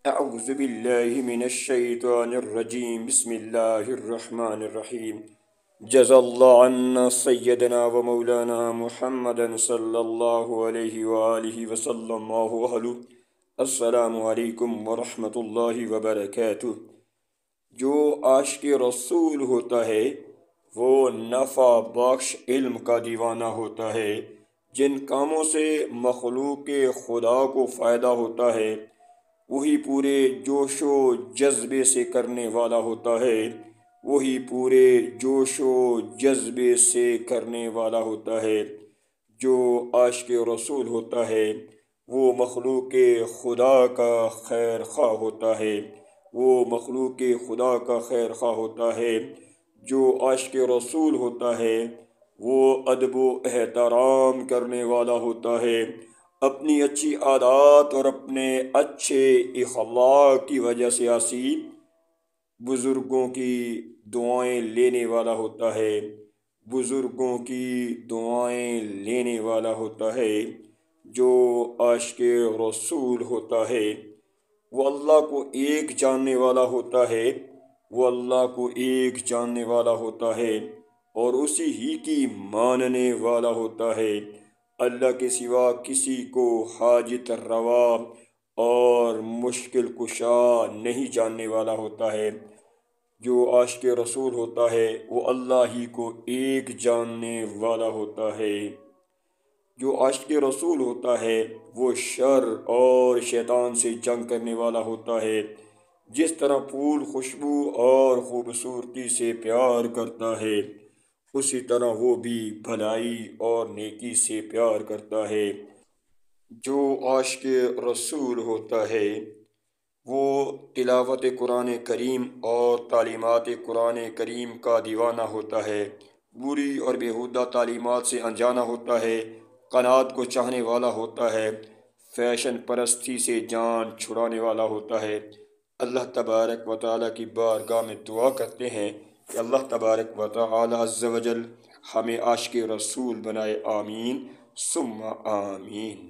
أعوذ بالله من الشيطان الرجيم بسم الله الرحمن الرحيم جزا الله عنا سيدنا ومولانا محمدا صلى الله عليه وآله وسلم وآله السلام علیکم ورحمۃ اللہ وبرکاتہ۔ جو عاشق رسول ہوتا ہے وہ نفع بخش علم کا دیوانہ ہوتا ہے۔ جن کاموں سے مخلوق خدا کو فائدہ ہوتا ہے وہی پورے جوش و جذبے سے کرنے والا ہوتا ہے، وہی پورے جوش و جذبے سے کرنے والا ہوتا ہے۔ جو عاشق رسول ہوتا ہے وہ مخلوق خدا کا خیر خواہ ہوتا ہے، وہ مخلوق خدا کا خیر خواہ ہوتا ہے۔ جو عاشق رسول ہوتا ہے وہ ادب و احترام کرنے والا ہوتا ہے، اپنی اچھی عادات اور اپنے اچھے اخلاق کی وجہ سے بزرگوں کی دعائیں لینے والا ہوتا ہے، بزرگوں کی دعائیں لینے والا ہوتا ہے۔ جو عاشق رسول ہوتا ہے وہ اللہ کو ایک جاننے والا ہوتا ہے، وہ اللہ کو ایک جاننے والا ہوتا ہے اور اسی ہی کی ماننے والا ہوتا ہے۔ اللہ کے سوا کسی کو حاجت روا اور مشکل کشا نہیں جاننے والا ہوتا ہے۔ جو عاشق رسول ہوتا ہے وہ اللہ ہی کو ایک جاننے والا ہوتا ہے۔ جو عاشق رسول ہوتا ہے وہ شر اور شیطان سے جنگ کرنے والا ہوتا ہے۔ جس طرح پھول خوشبو اور خوبصورتی سے پیار کرتا ہے اسی طرح وہ بھی بھلائی اور نیکی سے پیار کرتا ہے۔ جو عاشق رسول ہوتا ہے وہ تلاوت قرآن کریم اور تعلیمات قرآن کریم کا دیوانہ ہوتا ہے، بری اور بیہودہ تعلیمات سے انجانا ہوتا ہے، قناعت کو چاہنے والا ہوتا ہے، فیشن پرستی سے جان چھڑانے والا ہوتا ہے۔ اللہ تبارک و تعالیٰ کی بارگاہ میں دعا کرتے ہیں کہ اللہ تبارک و تعالیٰ عز و جل ہمیں عاشق رسول بنائے، آمین ثم آمین۔